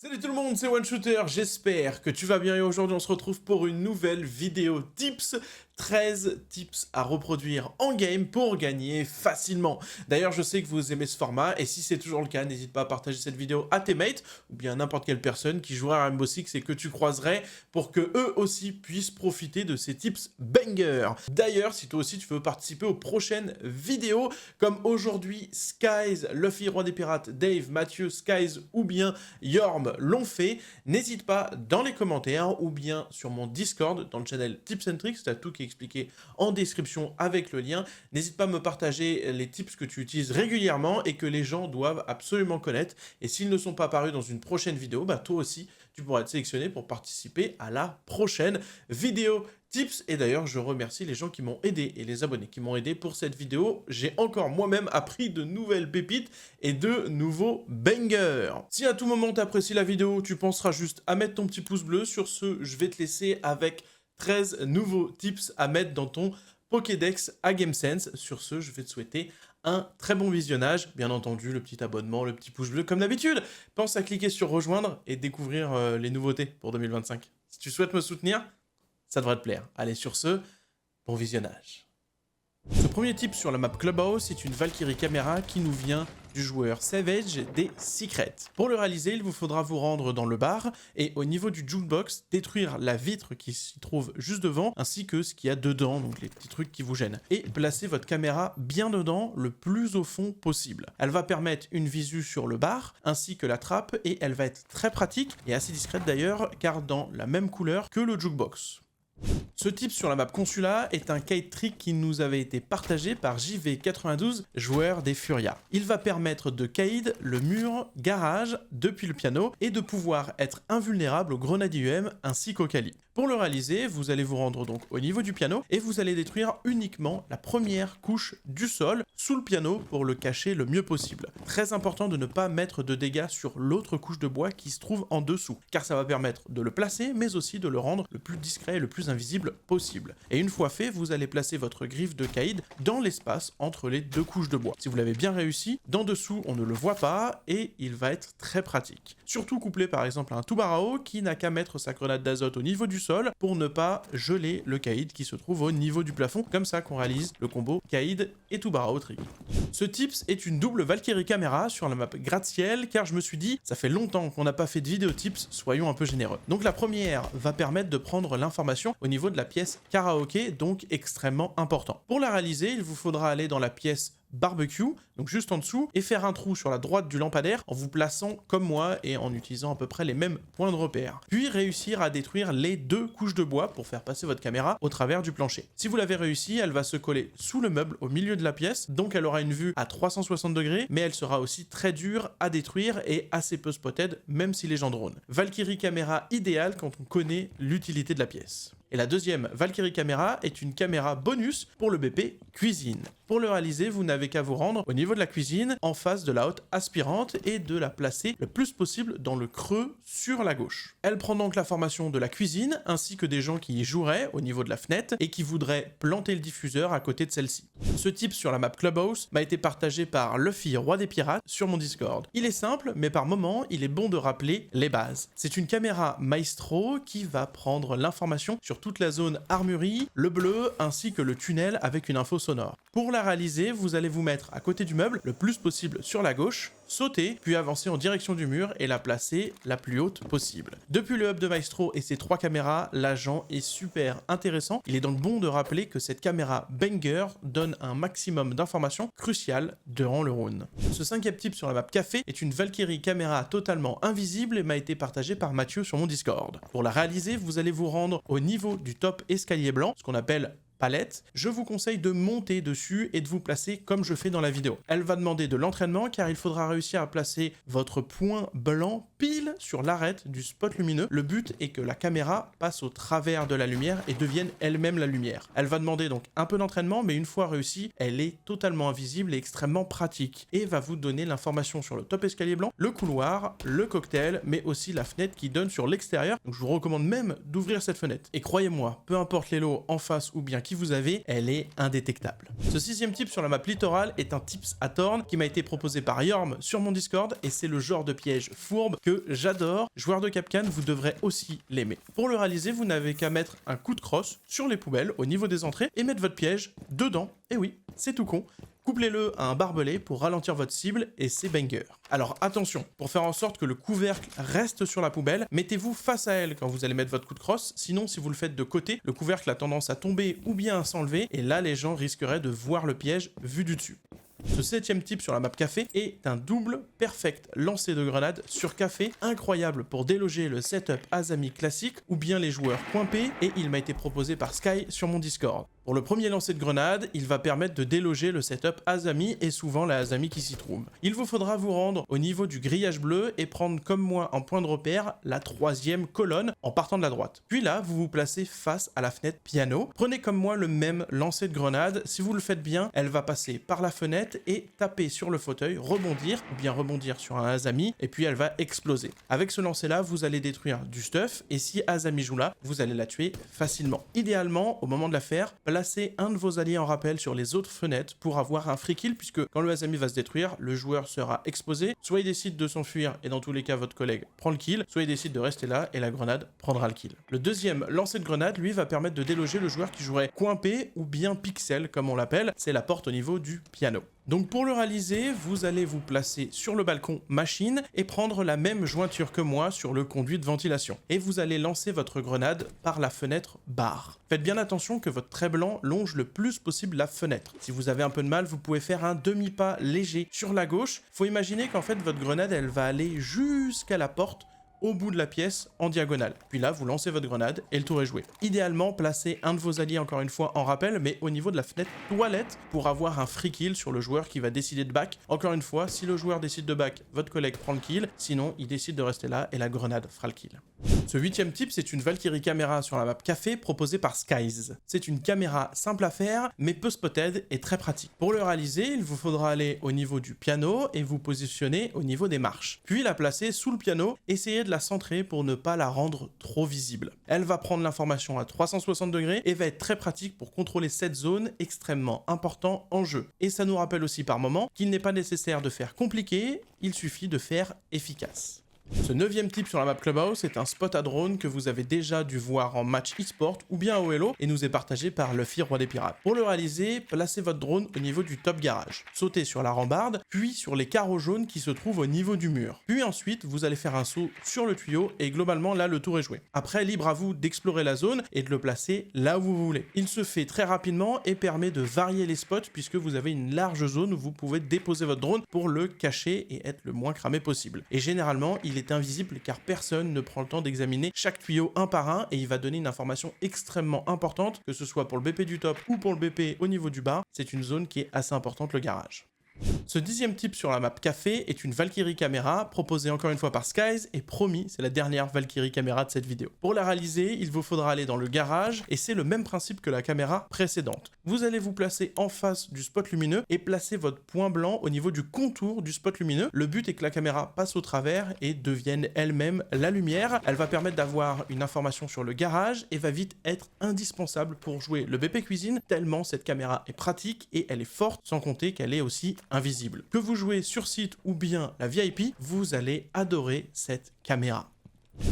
Salut tout le monde, c'est OneShooter, j'espère que tu vas bien et aujourd'hui on se retrouve pour une nouvelle vidéo tips, 13 tips à reproduire en game pour gagner facilement. D'ailleurs je sais que vous aimez ce format et si c'est toujours le cas, n'hésite pas à partager cette vidéo à tes mates ou bien à n'importe quelle personne qui jouera à Rainbow Six et que tu croiserais pour que eux aussi puissent profiter de ces tips banger. D'ailleurs si toi aussi tu veux participer aux prochaines vidéos comme aujourd'hui Skies, Luffy, Roi des Pirates, Dave, Mathieu, Skies ou bien Yorm l'ont fait, n'hésite pas dans les commentaires ou bien sur mon Discord, dans le channel Tips and Tricks, tu as tout qui est expliqué en description avec le lien. N'hésite pas à me partager les tips que tu utilises régulièrement et que les gens doivent absolument connaître. Et s'ils ne sont pas apparus dans une prochaine vidéo, bah toi aussi, tu pourras être sélectionné pour participer à la prochaine vidéo tips. Et d'ailleurs, je remercie les gens qui m'ont aidé et les abonnés qui m'ont aidé pour cette vidéo. J'ai encore moi-même appris de nouvelles pépites et de nouveaux bangers. Si à tout moment tu apprécies la vidéo, tu penseras juste à mettre ton petit pouce bleu. Sur ce, je vais te laisser avec 13 nouveaux tips à mettre dans ton Pokédex à GameSense. Sur ce, je vais te souhaiter un très bon visionnage. Bien entendu, le petit abonnement, le petit pouce bleu comme d'habitude. Pense à cliquer sur rejoindre et découvrir les nouveautés pour 2025. Si tu souhaites me soutenir, ça devrait te plaire. Allez, sur ce, bon visionnage. Ce premier tip sur la map Clubhouse est une Valkyrie caméra qui nous vient du joueur Savage des Secrets. Pour le réaliser, il vous faudra vous rendre dans le bar et au niveau du jukebox, détruire la vitre qui s'y trouve juste devant ainsi que ce qu'il y a dedans, donc les petits trucs qui vous gênent. Et placer votre caméra bien dedans, le plus au fond possible. Elle va permettre une visu sur le bar ainsi que la trappe et elle va être très pratique et assez discrète d'ailleurs car dans la même couleur que le jukebox. Ce tip sur la map Consulat est un kite trick qui nous avait été partagé par JV92, joueur des Furia. Il va permettre de kite le mur garage depuis le piano et de pouvoir être invulnérable aux grenades IEM ainsi qu'au Kali. Pour le réaliser, vous allez vous rendre donc au niveau du piano et vous allez détruire uniquement la première couche du sol sous le piano pour le cacher le mieux possible. Très important de ne pas mettre de dégâts sur l'autre couche de bois qui se trouve en dessous, car ça va permettre de le placer mais aussi de le rendre le plus discret et le plus invisible possible. Et une fois fait, vous allez placer votre griffe de Kaïd dans l'espace entre les deux couches de bois. Si vous l'avez bien réussi, d'en dessous on ne le voit pas et il va être très pratique. Surtout couplé par exemple à un Tubarao qui n'a qu'à mettre sa grenade d'azote au niveau du sol pour ne pas geler le Kaïd qui se trouve au niveau du plafond, comme ça qu'on réalise le combo Kaïd et Tubarao trick. Ce tips est une double Valkyrie caméra sur la map gratte-ciel car je me suis dit, ça fait longtemps qu'on n'a pas fait de vidéo tips, soyons un peu généreux. Donc la première va permettre de prendre l'information au niveau de la pièce karaoké, donc extrêmement important. Pour la réaliser, il vous faudra aller dans la pièce barbecue, donc juste en dessous, et faire un trou sur la droite du lampadaire en vous plaçant comme moi et en utilisant à peu près les mêmes points de repère. Puis réussir à détruire les deux couches de bois pour faire passer votre caméra au travers du plancher. Si vous l'avez réussi, elle va se coller sous le meuble au milieu de la pièce, donc elle aura une vue à 360 degrés, mais elle sera aussi très dure à détruire et assez peu spotted, même si les gens drone. Valkyrie caméra idéale quand on connaît l'utilité de la pièce. Et la deuxième Valkyrie caméra est une caméra bonus pour le BP cuisine. Pour le réaliser, vous n'avez qu'à vous rendre au niveau de la cuisine, en face de la haute aspirante et de la placer le plus possible dans le creux sur la gauche. Elle prend donc la formation de la cuisine ainsi que des gens qui y joueraient au niveau de la fenêtre et qui voudraient planter le diffuseur à côté de celle-ci. Ce tip sur la map Clubhouse m'a été partagé par Luffy, Roi des Pirates, sur mon Discord. Il est simple, mais par moment, il est bon de rappeler les bases. C'est une caméra Maestro qui va prendre l'information sur toute la zone armurerie, le bleu ainsi que le tunnel avec une info sonore. Pour la réaliser, vous allez vous mettre à côté du meuble le plus possible sur la gauche, sauter, puis avancer en direction du mur et la placer la plus haute possible. Depuis le hub de Maestro et ses 3 caméras, l'agent est super intéressant. Il est donc bon de rappeler que cette caméra banger donne un maximum d'informations cruciales durant le round. Ce 5e tip sur la map café est une Valkyrie caméra totalement invisible et m'a été partagée par Mathieu sur mon Discord. Pour la réaliser, vous allez vous rendre au niveau du top escalier blanc, ce qu'on appelle palette, je vous conseille de monter dessus et de vous placer comme je fais dans la vidéo. Elle va demander de l'entraînement car il faudra réussir à placer votre point blanc pile sur l'arête du spot lumineux. Le but est que la caméra passe au travers de la lumière et devienne elle-même la lumière. Elle va demander donc un peu d'entraînement, mais une fois réussie, elle est totalement invisible et extrêmement pratique et va vous donner l'information sur le top escalier blanc, le couloir, le cocktail, mais aussi la fenêtre qui donne sur l'extérieur. Donc je vous recommande même d'ouvrir cette fenêtre. Et croyez-moi, peu importe les lots en face ou bien qui vous avez, elle est indétectable. Ce 6e tip sur la map littorale est un tips à Thorn qui m'a été proposé par Yorm sur mon Discord et c'est le genre de piège fourbe que j'adore. Joueur de Capcan, vous devrez aussi l'aimer. Pour le réaliser, vous n'avez qu'à mettre un coup de crosse sur les poubelles au niveau des entrées et mettre votre piège dedans. Et oui, c'est tout con. Couplez-le à un barbelé pour ralentir votre cible et c'est banger. Alors attention, pour faire en sorte que le couvercle reste sur la poubelle, mettez-vous face à elle quand vous allez mettre votre coup de crosse, sinon si vous le faites de côté, le couvercle a tendance à tomber ou bien à s'enlever et là les gens risqueraient de voir le piège vu du dessus. Ce 7e tip sur la map café est un double perfect lancer de grenade sur café, incroyable pour déloger le setup Azami classique ou bien les joueurs point P et il m'a été proposé par Sky sur mon Discord. Pour le premier lancer de grenade, il va permettre de déloger le setup Azami et souvent la Azami qui s'y trouve. Il vous faudra vous rendre au niveau du grillage bleu et prendre comme moi en point de repère la 3e colonne en partant de la droite. Puis là, vous vous placez face à la fenêtre piano. Prenez comme moi le même lancer de grenade. Si vous le faites bien, elle va passer par la fenêtre et taper sur le fauteuil, rebondir ou bien rebondir sur un Azami et puis elle va exploser. Avec ce lancer là, vous allez détruire du stuff et si Azami joue là, vous allez la tuer facilement. Idéalement, au moment de la faire, placez un de vos alliés en rappel sur les autres fenêtres pour avoir un free kill puisque quand le Azami va se détruire, le joueur sera exposé. Soit il décide de s'enfuir et dans tous les cas votre collègue prend le kill, soit il décide de rester là et la grenade prendra le kill. Le deuxième lancer de grenade, lui, va permettre de déloger le joueur qui jouerait coin P ou bien pixel comme on l'appelle, c'est la porte au niveau du piano. Donc pour le réaliser, vous allez vous placer sur le balcon machine et prendre la même jointure que moi sur le conduit de ventilation. Et vous allez lancer votre grenade par la fenêtre barre. Faites bien attention que votre trait blanc longe le plus possible la fenêtre. Si vous avez un peu de mal, vous pouvez faire un demi-pas léger sur la gauche. Faut imaginer qu'en fait votre grenade, elle va aller jusqu'à la porte au bout de la pièce en diagonale. Puis là, vous lancez votre grenade et le tour est joué. Idéalement, placez un de vos alliés encore une fois en rappel, mais au niveau de la fenêtre toilette pour avoir un free kill sur le joueur qui va décider de back. Encore une fois, si le joueur décide de back, votre collègue prend le kill, sinon il décide de rester là et la grenade fera le kill. Ce 8e tip, c'est une Valkyrie caméra sur la map café proposée par Skies. C'est une caméra simple à faire, mais peu spotted et très pratique. Pour le réaliser, il vous faudra aller au niveau du piano et vous positionner au niveau des marches. Puis la placer sous le piano, essayez de la centrer pour ne pas la rendre trop visible. Elle va prendre l'information à 360 degrés et va être très pratique pour contrôler cette zone extrêmement importante en jeu. Et ça nous rappelle aussi par moment qu'il n'est pas nécessaire de faire compliqué, il suffit de faire efficace. Ce 9e tip sur la map Clubhouse est un spot à drone que vous avez déjà dû voir en match e-sport ou bien au Hello et nous est partagé par Luffy Roi des Pirates. Pour le réaliser, placez votre drone au niveau du top garage. Sautez sur la rambarde, puis sur les carreaux jaunes qui se trouvent au niveau du mur. Puis ensuite, vous allez faire un saut sur le tuyau et globalement là le tour est joué. Après, libre à vous d'explorer la zone et de le placer là où vous voulez. Il se fait très rapidement et permet de varier les spots puisque vous avez une large zone où vous pouvez déposer votre drone pour le cacher et être le moins cramé possible. Et généralement, il est invisible car personne ne prend le temps d'examiner chaque tuyau un par un et il va donner une information extrêmement importante, que ce soit pour le BP du top ou pour le BP au niveau du bas. C'est une zone qui est assez importante, le garage. Ce 10e tip sur la map café est une Valkyrie caméra proposée encore une fois par Skies et promis, c'est la dernière Valkyrie caméra de cette vidéo. Pour la réaliser, il vous faudra aller dans le garage et c'est le même principe que la caméra précédente. Vous allez vous placer en face du spot lumineux et placer votre point blanc au niveau du contour du spot lumineux. Le but est que la caméra passe au travers et devienne elle-même la lumière. Elle va permettre d'avoir une information sur le garage et va vite être indispensable pour jouer le BP cuisine tellement cette caméra est pratique et elle est forte, sans compter qu'elle est aussi invisible. Que vous jouez sur site ou bien la VIP, vous allez adorer cette caméra.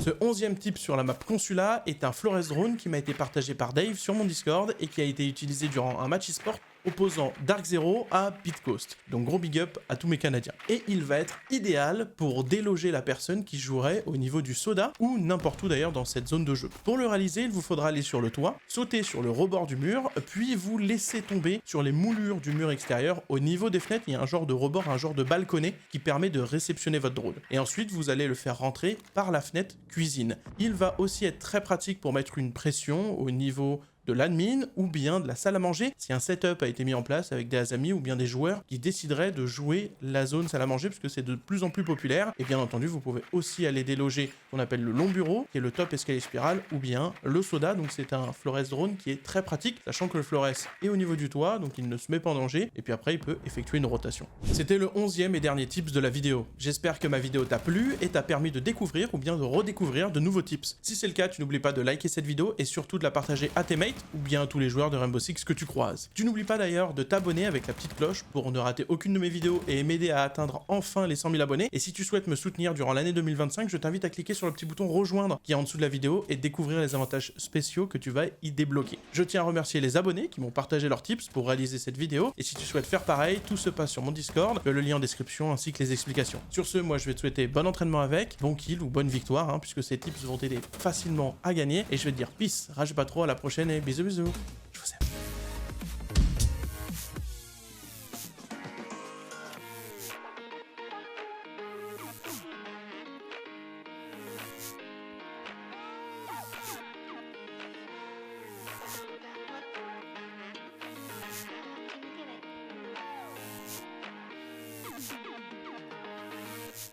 Ce 11e tip sur la map Consulat est un Flores drone qui m'a été partagé par Dave sur mon Discord et qui a été utilisé durant un match e-sport opposant Dark Zero à Bitcoast. Donc gros big up à tous mes Canadiens. Et il va être idéal pour déloger la personne qui jouerait au niveau du soda ou n'importe où d'ailleurs dans cette zone de jeu. Pour le réaliser, il vous faudra aller sur le toit, sauter sur le rebord du mur, puis vous laisser tomber sur les moulures du mur extérieur. Au niveau des fenêtres, il y a un genre de rebord, un genre de balconnet qui permet de réceptionner votre drone. Et ensuite, vous allez le faire rentrer par la fenêtre cuisine. Il va aussi être très pratique pour mettre une pression au niveau de l'admin ou bien de la salle à manger si un setup a été mis en place avec des amis ou bien des joueurs qui décideraient de jouer la zone salle à manger puisque c'est de plus en plus populaire. Et bien entendu, vous pouvez aussi aller déloger ce qu'on appelle le long bureau qui est le top escalier spirale ou bien le soda. Donc c'est un Flores drone qui est très pratique sachant que le Flores est au niveau du toit donc il ne se met pas en danger et puis après il peut effectuer une rotation. C'était le 11e et dernier tips de la vidéo. J'espère que ma vidéo t'a plu et t'a permis de découvrir ou bien de redécouvrir de nouveaux tips. Si c'est le cas, tu n'oublies pas de liker cette vidéo et surtout de la partager à tes mates. ou bien à tous les joueurs de Rainbow Six que tu croises. Tu n'oublies pas d'ailleurs de t'abonner avec la petite cloche pour ne rater aucune de mes vidéos et m'aider à atteindre enfin les 100 000 abonnés. Et si tu souhaites me soutenir durant l'année 2025, je t'invite à cliquer sur le petit bouton rejoindre qui est en dessous de la vidéo et découvrir les avantages spéciaux que tu vas y débloquer. Je tiens à remercier les abonnés qui m'ont partagé leurs tips pour réaliser cette vidéo. Et si tu souhaites faire pareil, tout se passe sur mon Discord, le lien en description ainsi que les explications. Sur ce, moi je vais te souhaiter bon entraînement avec, bon kill ou bonne victoire, puisque ces tips vont t'aider facilement à gagner. Et je vais te dire peace, rage pas trop, à la prochaine et bisous bisous.